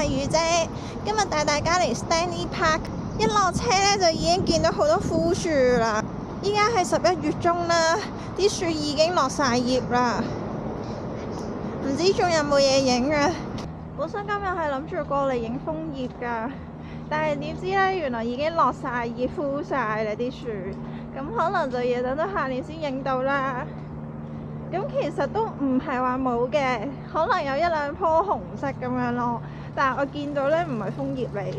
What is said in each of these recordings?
係雨姐，今日帶大家嚟 Stanley Park。一落車呢，就已經見到好多枯樹啦。依家係11月中啦，啲樹已經落晒葉啦。唔知仲有冇嘢影啊？本身今日係諗住過嚟影楓葉㗎，但係點知呢，原來已經落晒葉枯晒啦啲樹，咁可能就要等到下年先影到啦。咁其實都唔係話冇嘅，可能有一兩棵紅色咁樣咯。但係我見到呢，唔係楓葉嚟，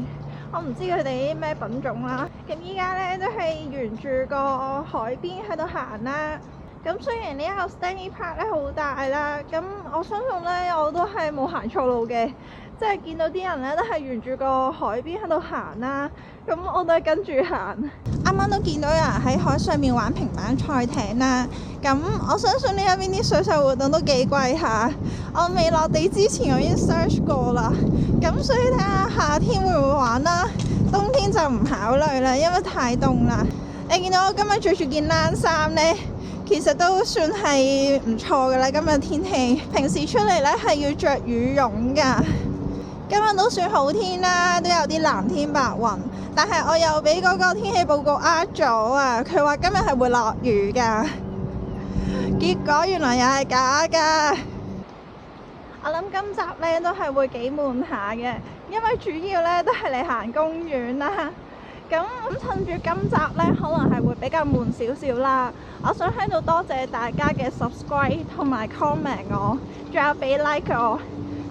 我唔知佢哋啲咩品種啦。咁依家呢，都係沿住個海邊喺度行啦。咁雖然呢一個 Stanley Park 咧好大啦，咁我相信呢，我都係冇行錯路嘅，即係見到啲人呢，都係沿住個海邊喺度行啦。咁我都係跟住行。啱啱都見到有人喺海上面玩平板賽艇啦。咁我相信呢一邊啲水上活動都幾貴下。我未落地之前我已經 search 過啦。咁所以睇下夏天會唔會玩啦，冬天就唔考慮啦，因為太凍啦。你見到我今日着住件冷衫呢，其實都算係唔錯噶啦。今日天氣，平時出嚟呢係要着羽絨噶。今日都算好天啦，都有啲藍天白雲。但係我又俾嗰個天氣報告呃咗啊！佢話今日係會落雨噶，結果原來又係假噶。我諗今集呢都係會幾悶下嘅，因為主要呢都係嚟行公園啦。咁趁住今集呢，可能係會比較悶少少啦。我想喺度多謝大家嘅 subscribe 同埋 comment 我，仲有俾 like 我。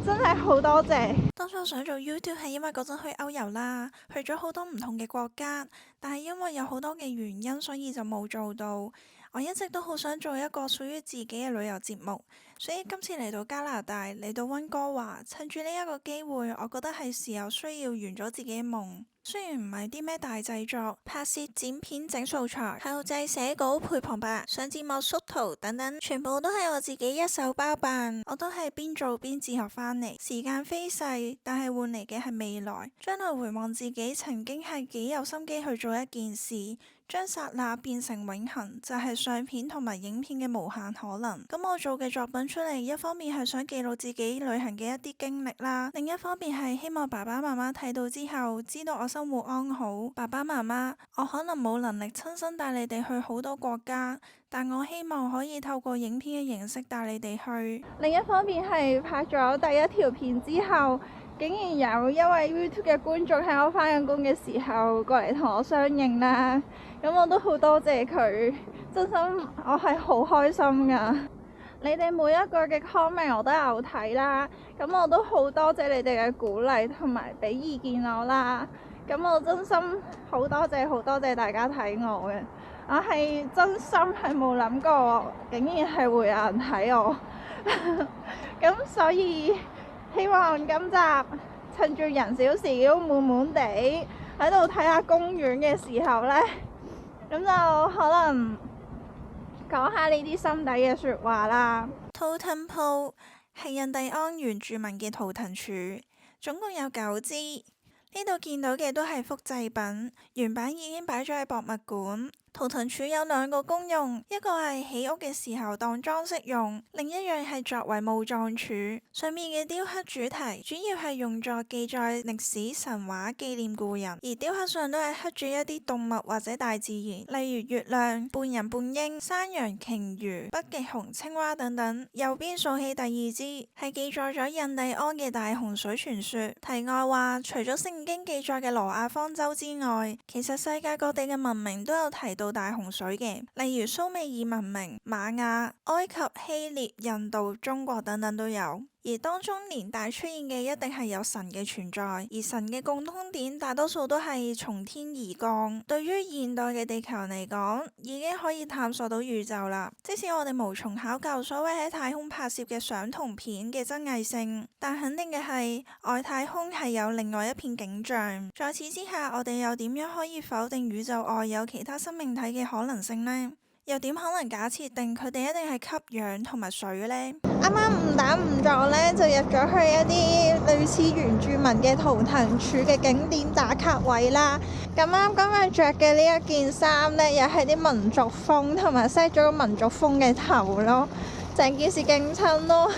真係好多謝。當初想做 YouTube 係因為嗰陣去歐遊啦，去咗好多唔同嘅國家，但係因為有好多嘅原因，所以就冇做到。我一直都好想做一個屬於自己嘅旅遊節目，所以今次嚟到加拿大，嚟到溫哥華，趁住呢一個機會，我覺得係時候需要完咗自己嘅夢。雖然唔係啲咩大製作，拍攝、剪片、整素材、後製、寫稿、配旁白、上字幕、縮圖等等，全部都係我自己一手包辦。我都係邊做邊自學翻嚟。時間飛逝，但係換嚟嘅係未來。將來回望自己曾經係幾有心機去做一件事，將剎那變成永恆，就係相片同埋影片嘅無限可能。咁我做嘅作品出嚟，一方面係想記錄自己旅行嘅一啲經歷啦，另一方面係希望爸爸媽媽睇到之後，知道我生活安好。爸爸媽媽，我可能冇能力親身帶你哋去好多國家，但我希望可以透過影片嘅形式帶你哋去。另一方面係拍咗第一條片之後，竟然有一位 YouTube 嘅觀眾喺我返緊工嘅時候過嚟同我相認啦，咁我都好多謝佢，真心我係好開心噶。你哋每一個嘅 comment 我都有睇啦，咁我都好多謝你哋嘅鼓勵同埋俾意見我啦。咁我真心好多謝大家睇我嘅，我係真心係冇諗過竟然係會有人睇我。咁所以希望今集趁住人少少悶悶地喺度睇下公園嘅時候呢，咁就可能講下呢啲心底嘅說話啦。Totem Pole 係印第安原住民嘅圖騰柱，總共有9支。呢度見到嘅都係複製品，原版已經擺咗喺博物館。圖騰柱有2個功用，一個係起屋嘅時候當裝飾用，另一樣係作為墓葬柱。上面嘅雕刻主題主要係用作記載歷史神話，紀念故人，而雕刻上都係刻住一啲動物或者大自然，例如月亮、半人半鷹、山羊、鯨魚、北極熊、青蛙等等。右邊數起第2支，係記載咗印第安嘅大洪水傳說。題外話，除咗聖經記載嘅挪亞方舟之外，其實世界各地嘅文明都有提到大洪水嘅，例如蘇美爾文明、瑪雅、埃及、希臘、印度、中國等等都有。而當中連帶出現嘅一定係有神嘅存在，而神嘅共通點大多數都係從天而降。對於現代嘅地球嚟講，已經可以探索到宇宙啦。即使我哋無從考究所謂喺太空拍攝嘅相同片嘅真偽性，但肯定嘅係外太空係有另外一片景象。在此之下，我哋又點樣可以否定宇宙外有其他生命體嘅可能性呢？又點可能假設定佢哋一定係吸氧同埋水呢？啱啱誤打誤撞呢，就入咗去一啲類似原住民嘅圖騰柱嘅景點打卡位啦。咁啱今日着嘅呢一件衫呢，又係啲民族風，同埋 set 咗個民族風嘅頭咯，成件事勁襯咯。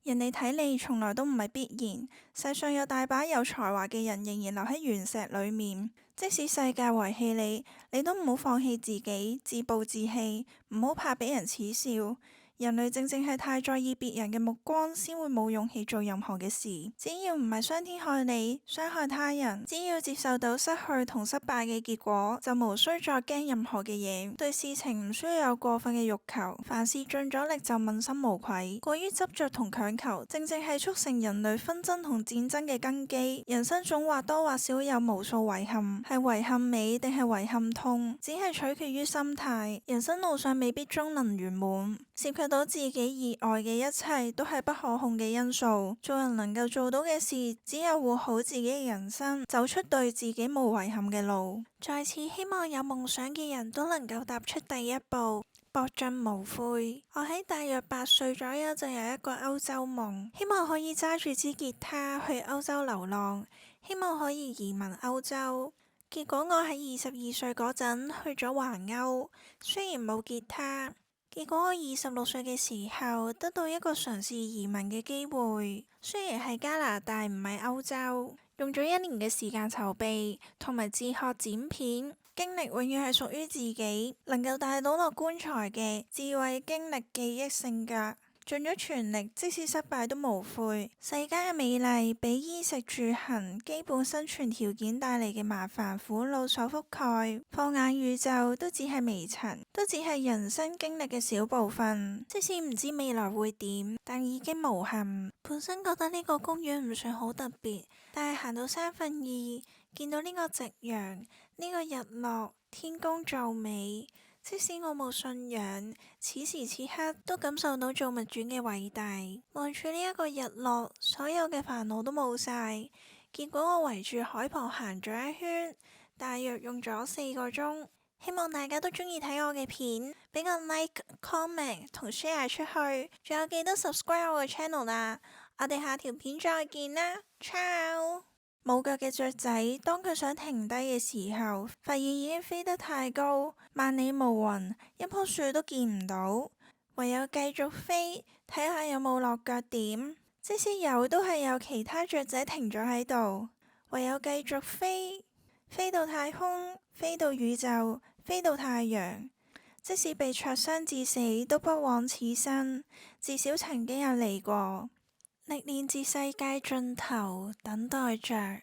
人哋睇你從來都唔係必然，世上有大把有才華嘅人仍然留喺原石裏面。即使世界遺棄你，你都唔好放棄自己，自暴自棄，唔好怕俾人恥笑。人類正正係太在意別人嘅目光，先會冇勇氣做任何嘅事。只要唔係傷天害理、傷害他人，只要接受到失去同失敗嘅結果，就無需再驚任何嘅嘢。對事情唔需要有過分嘅欲求，凡事盡咗力就問心無愧。過於執着同強求，正正係促成人類紛爭同戰爭嘅根基。人生總或多或少有無數遺憾，係遺憾美定係遺憾痛，只係取決於心態。人生路上未必終能圓滿，涉及到自己以外嘅一切都係不可控嘅因素。做人能夠做到嘅事，只有活好自己嘅人生，走出對自己冇遺憾嘅路。在此希望有夢想嘅人都能夠踏出第一步，搏盡無悔。我喺大約8歲左右就有一個歐洲夢，希望可以揸住支吉他去歐洲流浪，希望可以移民歐洲。結果我喺22歲嗰陣去咗環歐，雖然冇吉他。結果我26歲嘅時候得到一個嘗試移民嘅機會，雖然係加拿大唔係歐洲，用咗1年嘅時間籌備同埋自學剪片，經歷永遠係屬於自己，能夠帶到落棺材嘅智慧、經歷、記憶、性格。盡咗全力，即使失敗都無悔。世間嘅美麗，比衣食住行基本生存條件帶嚟嘅麻煩苦惱所覆蓋。放眼宇宙，都只係微塵，都只係人生經歷嘅小部分。即使唔知未來會點，但已經無憾。本身覺得呢個公園唔算好特別，但係行到2/3，見到呢個夕陽，呢個日落，天公造美。即使我冇信仰，此時此刻都感受到造物主嘅偉大。望住呢一個日落，所有嘅煩惱都冇晒。結果我圍住海旁行咗一圈，大約用咗4個鐘。希望大家都鍾意睇我嘅片，俾個 like、comment 同 share 出去，仲有記得 subscribe 我嘅 channel 啦。我哋下條片再見啦，ciao。冇腳嘅雀仔，當佢想停低嘅時候，發現已經飛得太高，萬里無雲，一棵樹都見唔到，唯有繼續飛，睇下有冇落腳點。即使有，都係有其他雀仔停咗喺度，唯有繼續飛，飛到太空，飛到宇宙，飛到太陽。即使被灼傷致死，都不枉此生，至少曾經有嚟過。歷練至世界盡頭，等待着。